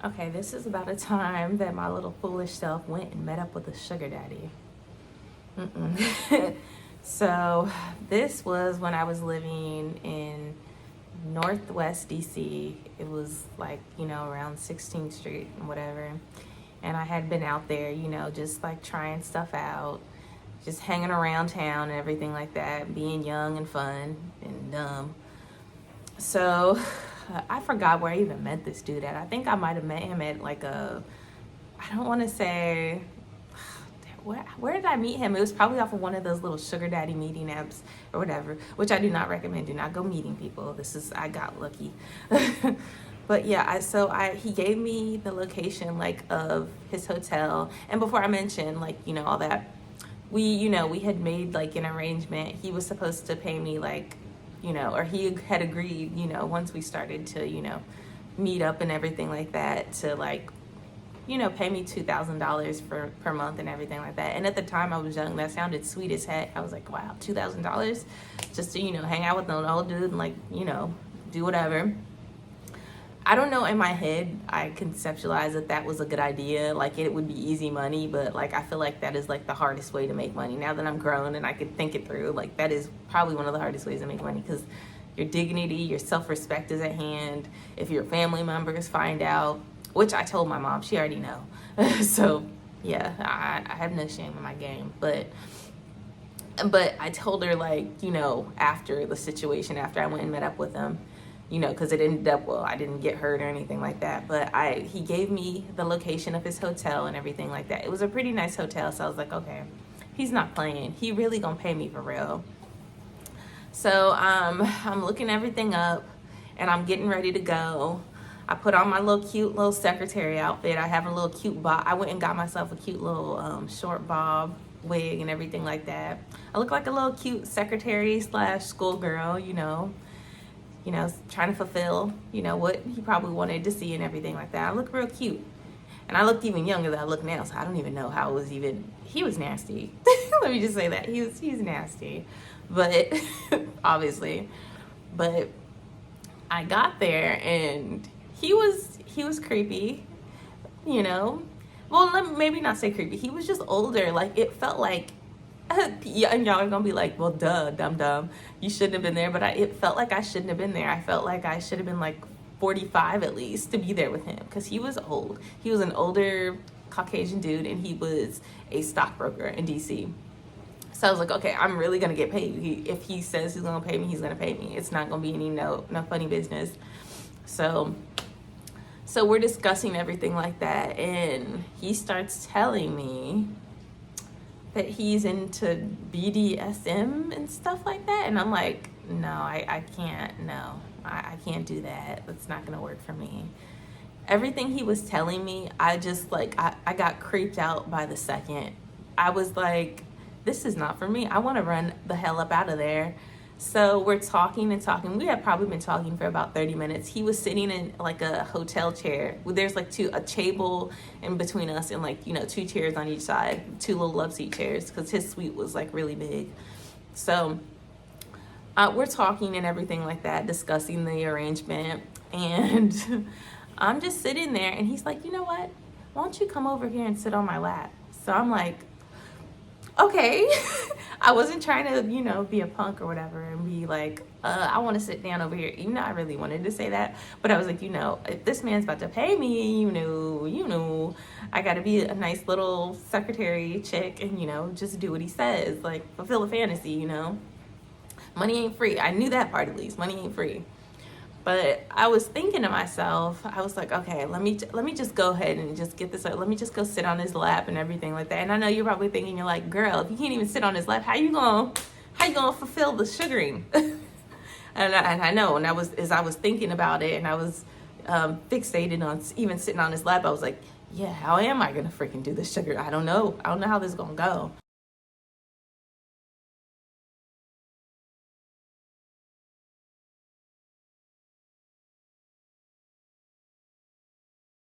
Okay, this is about a time that my little foolish self went and met up with a sugar daddy. So, this was when I was living in Northwest DC. It was like, around 16th Street and whatever. And I had been out there, just like trying stuff out, just hanging around town and everything like that, being young and fun and dumb. So I forgot where I even met this dude at. I think I might have met him at like I don't want to say, where did I meet him? It was probably off of one of those little sugar daddy meeting apps or whatever, which I do not recommend. Do not go meeting people. I got lucky. But yeah, he gave me the location like of his hotel. And before I mentioned like, all that, we had made like an arrangement. He was supposed to pay me like, or he had agreed, once we started to, meet up and everything like that, to like, pay me $2,000 per month and everything like that. And at the time I was young, that sounded sweet as heck. I was like, wow, $2,000 just to, hang out with an old dude and like, do whatever. I don't know, in my head, I conceptualized that was a good idea. Like, it would be easy money, but like, I feel like that is like the hardest way to make money. Now that I'm grown and I could think it through, like that is probably one of the hardest ways to make money, because your dignity, your self-respect is at hand. If your family members find out, which I told my mom, she already know. So yeah, I have no shame in my game, but I told her like, after the situation, after I went and met up with him, because it ended up well. I didn't get hurt or anything like that, but he gave me the location of his hotel and everything like that. It was a pretty nice hotel, so I was like, okay, he's not playing. He really gonna pay me for real. So I'm looking everything up, and I'm getting ready to go. I put on my cute little secretary outfit. I have a little cute bob. I went and got myself a cute little short bob wig and everything like that. I look like a little cute secretary / schoolgirl, trying to fulfill, what he probably wanted to see and everything like that. I look real cute. And I looked even younger than I look now, so I don't even know how it was even, he was nasty. Let me just say that. He's nasty. But, obviously. But I got there and he was creepy, Well, maybe not say creepy. He was just older. Like, it felt like, yeah, and y'all are gonna be like, well, duh, dumb. You shouldn't have been there. But it felt like I shouldn't have been there. I felt like I should have been like 45 at least to be there with him, because he was old. He was an older Caucasian dude, and he was a stockbroker in DC. So I was like, okay, I'm really gonna get paid. If he says he's gonna pay me, he's gonna pay me. It's not gonna be any no funny business. So we're discussing everything like that, and he starts telling me that he's into BDSM and stuff like that. And I'm like, no, I can't. No, I can't do that. That's not going to work for me. Everything he was telling me, I just like, I got creeped out by the second. I was like, this is not for me. I want to run the hell up out of there. So we're talking and talking. We had probably been talking for about 30 minutes. He was sitting in like a hotel chair. There's like a table in between us, and like, 2 chairs on each side, 2 little love seat chairs, because his suite was like really big. So we're talking and everything like that, discussing the arrangement. And I'm just sitting there, and he's like, you know what? Why don't you come over here and sit on my lap? So I'm like, okay. I wasn't trying to, be a punk or whatever and be like, I want to sit down over here. Even though I really wanted to say that. But I was like, if this man's about to pay me, I got to be a nice little secretary chick and, just do what he says. Like, fulfill a fantasy, Money ain't free. I knew that part at least. Money ain't free. But I was thinking to myself, I was like, okay, let me just go ahead and just get this. Let me just go sit on his lap and everything like that. And I know you're probably thinking, you're like, girl, if you can't even sit on his lap, how you gonna fulfill the sugaring? and I know. And as I was thinking about it, and I was fixated on even sitting on his lap, I was like, yeah, how am I gonna freaking do this sugar? I don't know how this is gonna go.